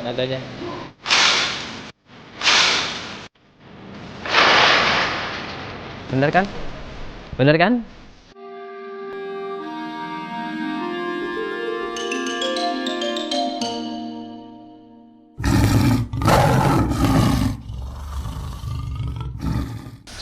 nadanya. Bener kan? Bener kan?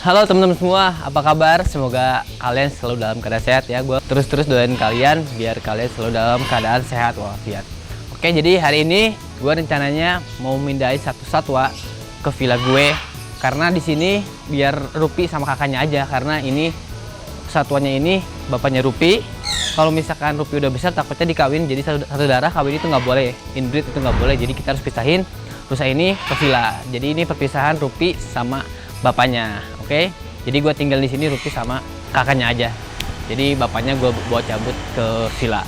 Halo teman-teman semua, apa kabar? Semoga kalian selalu dalam keadaan sehat ya. Gue terus doain kalian biar kalian selalu dalam keadaan sehat walafiat. Oke, jadi hari ini gue rencananya mau mindahin satu satwa ke villa gue karena di sini biar Rupi sama kakaknya aja, karena ini satwanya ini bapaknya Rupi. Kalau misalkan Rupi udah besar takutnya dikawin jadi satu darah, kawin itu nggak boleh, inbreed itu nggak boleh, jadi kita harus pisahin rusa ini ke villa. Jadi ini perpisahan Rupi sama bapaknya. Oke, jadi gue tinggal di sini Rupi sama kakaknya aja. Jadi bapaknya gue bawa cabut ke villa.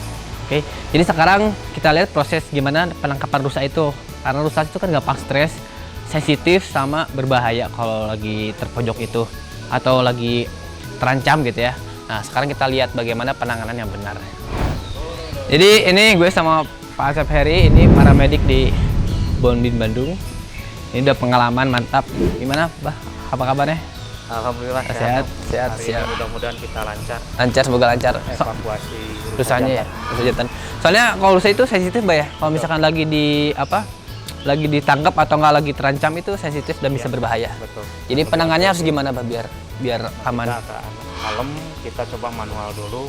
Oke, jadi sekarang kita lihat proses gimana penangkapan rusa itu. Karena rusa itu kan gampang stres, sensitif sama berbahaya kalau lagi terpojok itu atau lagi terancam gitu ya. Nah, sekarang kita lihat bagaimana penanganan yang benar. Jadi ini gue sama Pak Asep Heri, ini paramedik di Bonbin Bandung. Ini udah pengalaman mantap. Gimana, Bah? Apa kabarnya? Alhamdulillah sehat. Mudah-mudahan kita lancar. Lancar, semoga lancar. Evakuasi rusanya ya, rusa jantan. Soalnya kalau rusa itu sensitif, Bah ya. Kalau misalkan lagi lagi ditangkap atau nggak lagi terancam itu sensitif dan bisa berbahaya. Betul. Jadi penanganannya harus gimana, Bah, biar aman? Kita kalem, kita coba manual dulu,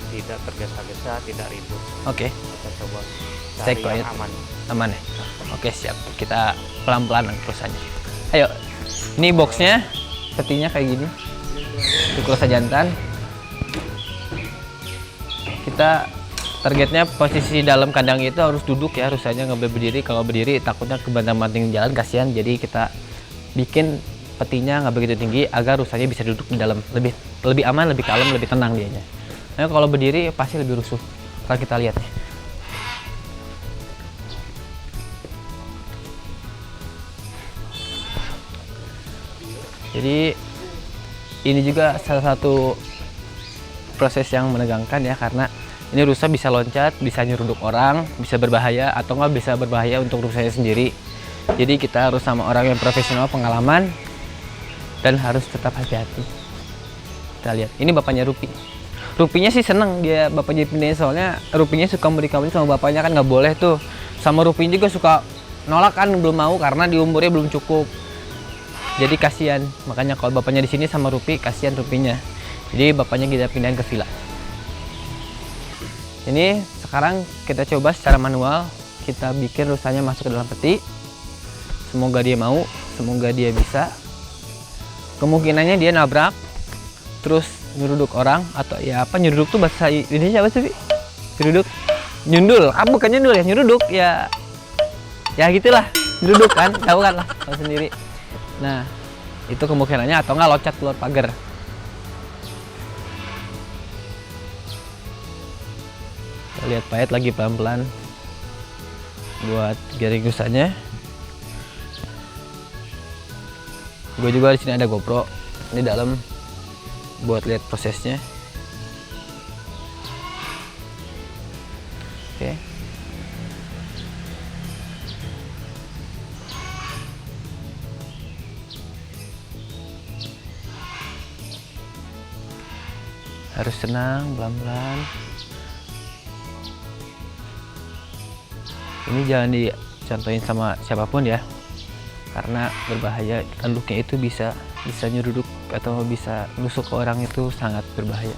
tidak tergesa-gesa, tidak ribut. Oke. Kita coba Stay cari yang quiet. aman. Aman ya? Oke, siap. Kita pelan-pelan rusanya. Ayo. Ini boxnya, petinya kayak gini. Itu rusa jantan. Kita targetnya posisi dalam kandang itu harus duduk ya, rusanya nggak boleh berdiri. Kalau berdiri takutnya kebanting-banting jalan, kasihan. Jadi kita bikin petinya nggak begitu tinggi agar rusanya bisa duduk di dalam, lebih aman, lebih kalem, lebih tenang dianya. Nah, kalau berdiri pasti lebih rusuh. Kalau kita lihat nih. Jadi ini juga salah satu proses yang menegangkan ya, karena ini rusa bisa loncat, bisa nyeruduk orang, bisa berbahaya atau nggak bisa berbahaya untuk rusanya sendiri. Jadi kita harus sama orang yang profesional, pengalaman, dan harus tetap hati-hati. Kita lihat, ini bapaknya Rupi. Rupinya sih seneng dia bapaknya pindahin, soalnya Rupinya suka mau dikawin sama bapaknya, kan nggak boleh tuh. Sama Rupinya juga suka nolak kan, belum mau karena di umurnya belum cukup. Jadi kasihan, makanya kalau bapaknya di sini sama Rupi, kasihan Rupinya. Jadi bapaknya kita pindahin ke villa. Ini sekarang kita coba secara manual, kita bikin rusanya masuk ke dalam peti. Semoga dia mau, semoga dia bisa. Kemungkinannya dia nabrak, terus nyeruduk orang, atau ya apa, nyeruduk tuh bahasa Indonesia apa sih? Nyeruduk, nyundul, bukan nyundul ya, nyeruduk ya. Ya gitulah, nyeruduk kan, tahu kan lah, tahu sendiri. Nah, itu kemungkinannya, atau nggak loncat keluar pagar. Kita lihat pahit lagi pelan-pelan buat garing rusanya. Gue juga di sini ada GoPro ini dalam buat lihat prosesnya. Oke. Harus tenang, pelan-pelan. Ini jangan dicontohin sama siapapun ya, karena berbahaya. Tanduknya itu bisa nyeruduk atau bisa nusuk ke orang, itu sangat berbahaya.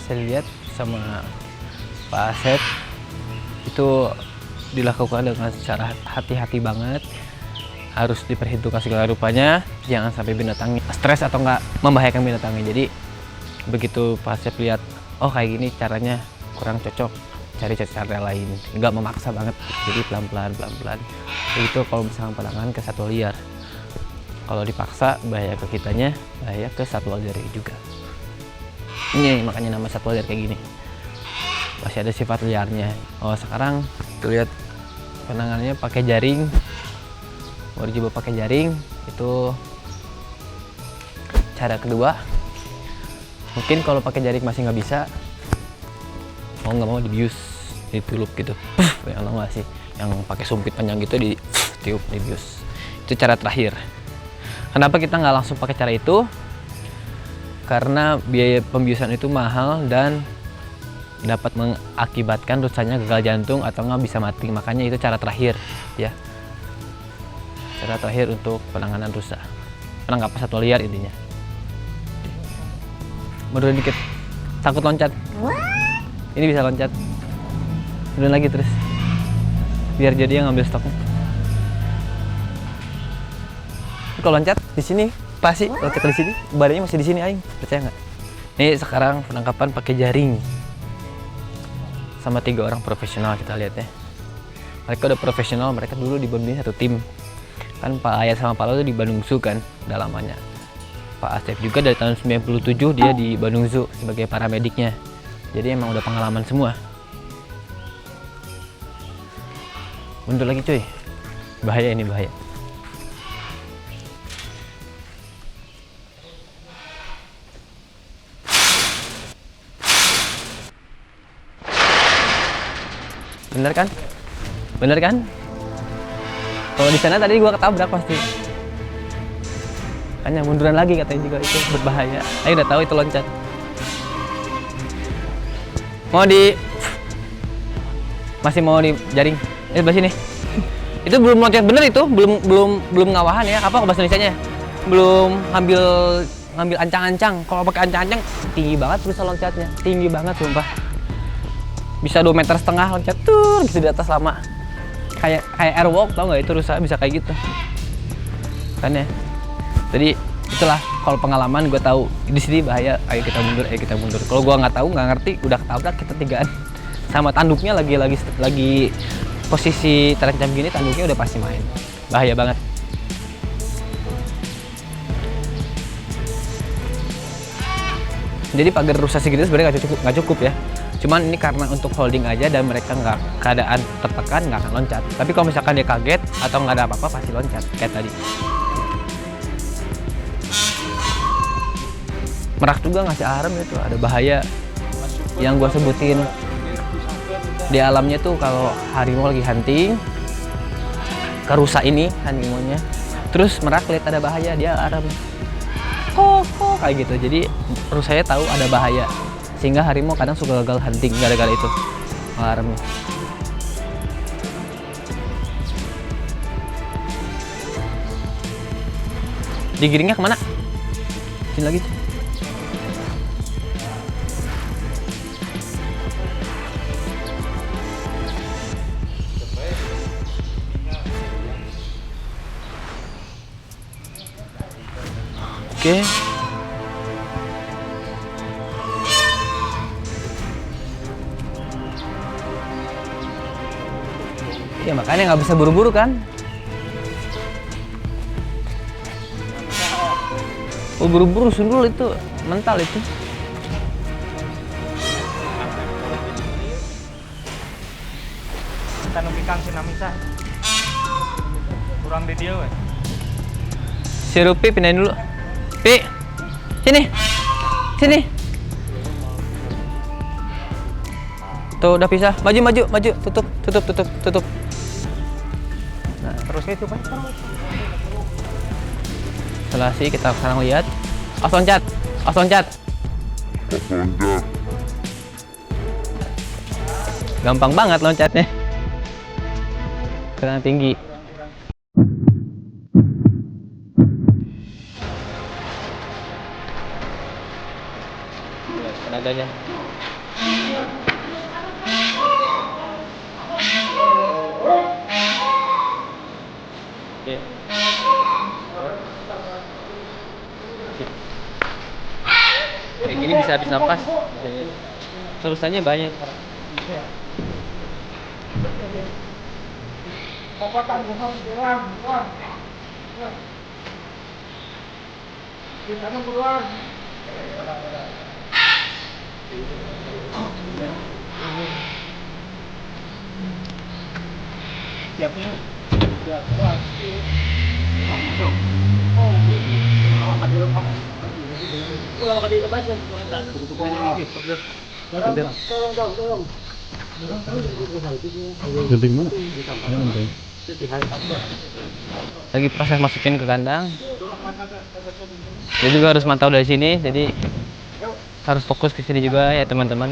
Saya lihat sama Pak Asep itu dilakukan dengan secara hati-hati banget, harus diperhitungkan segala rupanya, jangan sampai binatang stres atau nggak membahayakan binatangnya. Jadi begitu Pak Asep lihat, oh kayak gini caranya kurang cocok, cari cara lain, nggak memaksa banget, jadi pelan-pelan itu kalau misalnya penanganan ke satwa liar. Kalau dipaksa bahaya ke kitanya, bahaya ke satwa liar juga. Ini makanya nama satwa liar kayak gini, masih ada sifat liarnya. Oh sekarang tuh lihat penanganannya pakai jaring, baru coba pakai jaring. Itu cara kedua. Mungkin kalau pakai jaring masih nggak bisa, mau nggak mau dibius, ditulup gitu. Yang lo nggak sih, yang pakai sumpit panjang gitu di tiup, dibius. Itu cara terakhir. Kenapa kita nggak langsung pakai cara itu? Karena biaya pembiusan itu mahal dan dapat mengakibatkan rusanya gagal jantung atau nggak bisa mati. Makanya itu cara terakhir, ya. Cara terakhir untuk penanganan rusa, penangkapan satwa liar intinya. Mundur dikit, takut loncat. Ini bisa loncat. Mundur lagi terus, biar jadi yang ngambil stoknya. Kalau loncat di sini pasti loncat di sini, badannya masih di sini aing, percaya nggak? Ini sekarang penangkapan pakai jaring sama 3 orang profesional, kita lihat ya. Mereka udah profesional, mereka dulu di Bandung satu tim. Kan Pak Ayat sama Pak Lo itu di Bandung Zoo kan, udah lamanya. Pak Asep juga dari tahun 97 dia di Bandung Zoo sebagai paramediknya. Jadi emang udah pengalaman semua. Mundur lagi cuy, bahaya ini, bahaya. Bener kan? Bener kan? Kalau di sana tadi gua ketabrak pasti. Makanya munduran lagi katanya juga, itu berbahaya. Ayo udah tahu itu loncat. Masih mau di jaring. Sebelah sini. Itu belum loncat bener, itu belum ngawahan ya. Apa bahasa Indonesianya? Belum ngambil ancang-ancang. Kalau pakai ancang-ancang tinggi banget bisa loncatnya. Tinggi banget sumpah. Bisa 2,5 meter loncat tuh gitu di atas lama. Kayak airwalk, tau nggak? Itu rusa bisa kayak gitu. Kan ya. Jadi itulah kalau pengalaman gue tahu di sini bahaya, ayo kita mundur. Kalau gue nggak tahu, nggak ngerti, udah ketabrak kita tigaan. Sama tanduknya lagi posisi terancam gini, tanduknya udah pasti main. Bahaya banget. Jadi pagar rusa segitu sebenarnya nggak cukup ya. Cuman ini karena untuk holding aja dan mereka nggak keadaan tertekan, nggak akan loncat. Tapi kalau misalkan dia kaget atau nggak ada apa-apa pasti loncat kayak tadi. Merak juga ngasih alarm itu ada bahaya yang gue sebutin di alamnya tuh. Kalau harimau lagi hunting ke rusa ini harimaunya, terus merak lihat ada bahaya, dia alarm kayak gitu. Jadi rusanya tahu ada bahaya, sehingga harimau kadang suka gagal hunting gara-gara itu alarmnya. Digiringnya kemana? Sini lagi. Oke. Ya makanya nggak bisa buru-buru kan. Oh buru-buru sundul itu mental itu. Kita nukikan sinamisa. Kurang di dia weh. Si Rupi pindahin dulu. Pi, sini. Tuh udah pisah. Maju. Tutup. Nah, Terus itu Pak. setelah sih kita sekarang lihat. Awas loncat. Gampang banget loncatnya. Karena tinggi. Tenaganya. Oke. Kayak gini bisa habis nafas. Terusannya banyak. Genting mana? Lagi proses masukin ke kandang. Dia juga harus mantau dari sini, jadi harus fokus ke sini juga ya teman-teman.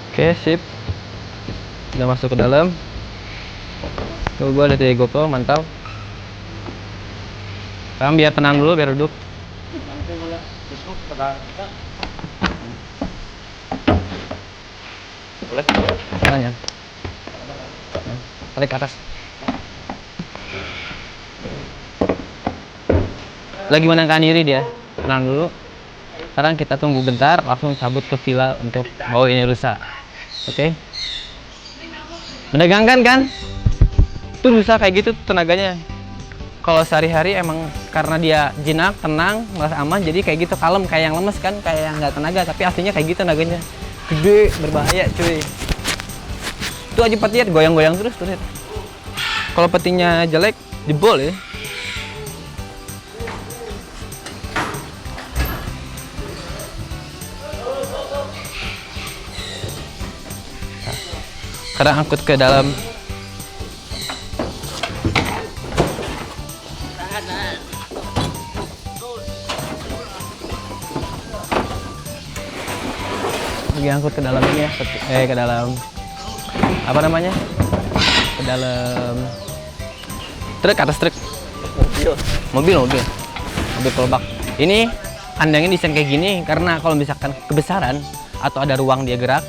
Oke, sip. Udah masuk ke dalam. Tuh gua lihat dari GoPro, mantap. Sekarang biar tenang dulu, biar duduk. Boleh? Jangan. Tarik ke atas. Lagi menangkan diri dia. Tenang dulu. Sekarang kita tunggu bentar, langsung cabut ke villa untuk bawa ini rusa. Oke? Menegangkan kan? Itu rusa kayak gitu tenaganya. Kalau sehari-hari emang karena dia jinak, tenang, merasa aman, jadi kayak gitu kalem, kayak yang lemes kan, kayak yang nggak tenaga, tapi aslinya kayak gitu tenaganya. Gede, berbahaya cuy. Itu aja peti lihat goyang-goyang terus tuh lihat. Kalau petinya jelek, jebol ya. Sekarang angkut ke dalam. Lagi angkut ke dalam ini ya, ke dalam apa namanya? Ke dalam truk, atas truk. Mobil pelebak. Ini kandangnya desain kayak gini karena kalau misalkan kebesaran atau ada ruang dia gerak,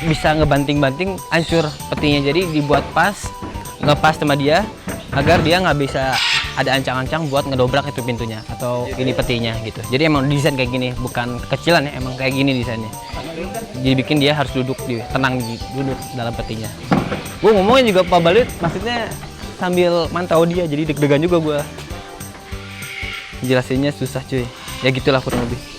bisa ngebanting-banting hancur petinya, jadi dibuat pas, ngepas sama dia agar dia nggak bisa ada ancang-ancang buat ngedobrak itu pintunya atau ini petinya gitu. Jadi emang desain kayak gini, bukan kekecilan ya, emang kayak gini desainnya. Jadi bikin dia harus duduk tenang duduk dalam petinya. Gue ngomongnya juga Pak Balit, maksudnya sambil mantau dia, jadi deg-degan juga gue. Jelasinnya susah cuy. Ya gitulah kurang lebih.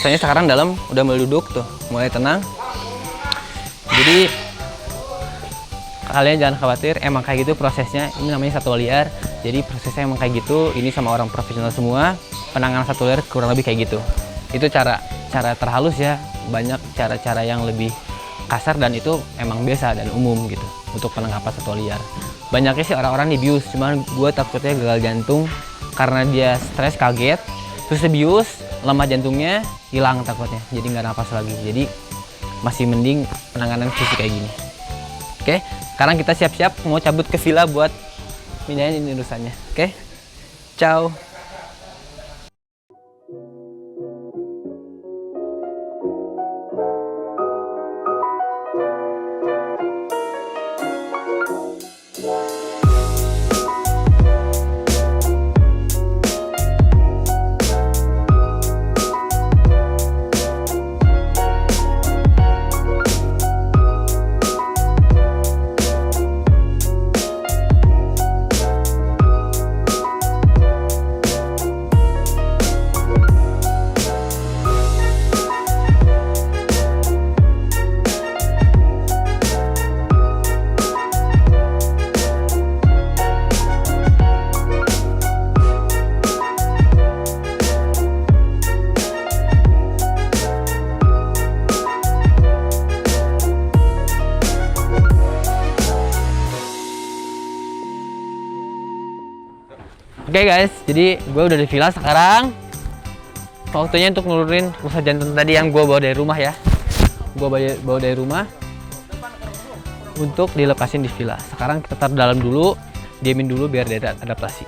Misalnya sekarang dalam udah mulai duduk tuh, mulai tenang. Jadi kalian jangan khawatir, emang kayak gitu prosesnya. Ini namanya satwa liar, jadi prosesnya emang kayak gitu. Ini sama orang profesional semua, penanganan satwa liar kurang lebih kayak gitu. Itu cara terhalus ya, banyak cara-cara yang lebih kasar dan itu emang biasa dan umum gitu untuk penangkapan satwa liar. Banyaknya sih orang-orang dibius, cuman gue takutnya gagal jantung karena dia stres, kaget, terus dibius, lemah jantungnya hilang takutnya, jadi nggak nafas lagi. Jadi masih mending penanganan fisik kayak gini. Oke, sekarang kita siap-siap mau cabut ke villa buat mindahin ini urusannya. Oke, ciao. Oke guys, jadi gue udah di villa sekarang. Waktunya untuk nurunin pusat jantung tadi yang gue bawa dari rumah ya. Gue bawa dari rumah. untuk dilepasin di villa. Sekarang kita taruh dalam dulu, diamin dulu biar dia adaptasi.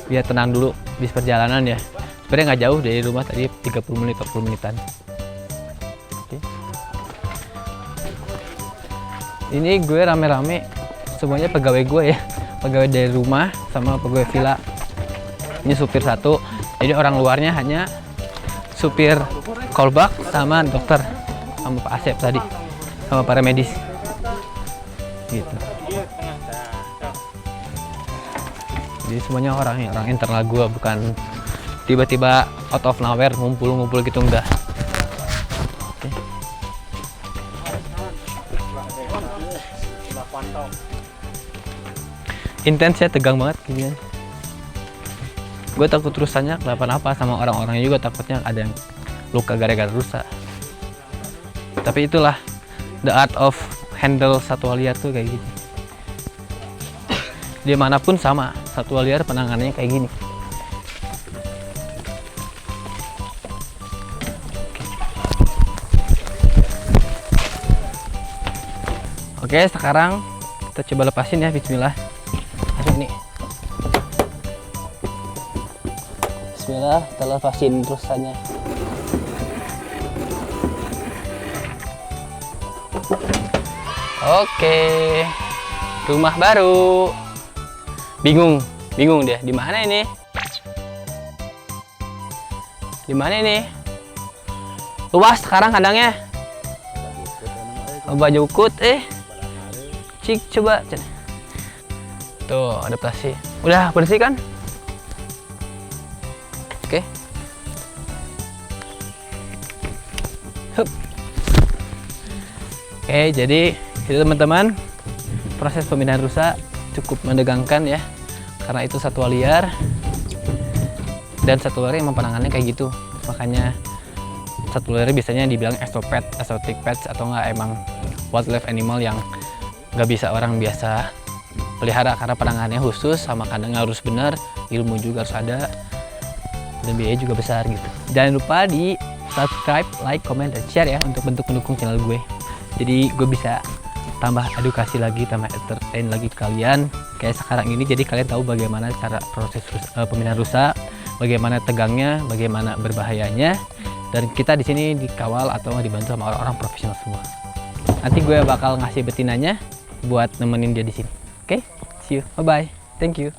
Biar tenang dulu di perjalanan ya. Sebenarnya nggak jauh dari rumah tadi, 30 menit 40 menitan. Oke. Ini gue rame-rame, semuanya pegawai gue ya, pegawai dari rumah sama pegawai villa. Ini supir satu, jadi orang luarnya hanya supir callback sama dokter sama Pak Asep tadi sama para medis gitu. Jadi semuanya orang internal gue, bukan tiba-tiba out of nowhere ngumpul gitu, enggak. Oke. Intens ya, tegang banget gini. Gue takut rusaknya kenapa-napa, sama orang-orangnya juga takutnya ada yang luka gara-gara rusak. Tapi itulah the art of handle satwa liar tuh kayak gini. Dimanapun sama, satwa liar penanganannya kayak gini. Oke, sekarang kita coba lepasin ya, bismillah. Masuk nih. Bismillah, kita lepasin rusaknya. Oke, rumah baru. Bingung dia. Di mana ini? Di mana ini? Luas sekarang kandangnya. Baju ukut, Cik coba. Tuh, adaptasi. Udah bersih kan? Oke. Hup. Oke, jadi itu teman-teman, proses pemindahan rusa cukup menegangkan ya, karena itu satwa liar dan satwa liar emang penanganannya kayak gitu. Makanya satwa liar biasanya dibilang exotic pets atau enggak emang wildlife animal yang nggak bisa orang biasa pelihara, karena penanganannya khusus sama kandangnya harus benar, ilmu juga harus ada, dan biaya juga besar gitu. Jangan lupa di subscribe, like, comment, dan share ya untuk bentuk mendukung channel gue. Jadi gue bisa tambah edukasi lagi, tambah entertain lagi ke kalian kayak sekarang ini. Jadi kalian tahu bagaimana cara proses pemindahan rusa, bagaimana tegangnya, bagaimana berbahayanya, dan kita di sini dikawal atau dibantu sama orang-orang profesional semua. Nanti gue bakal ngasih betinanya buat nemenin dia di sini. Oke, see you, bye bye, thank you.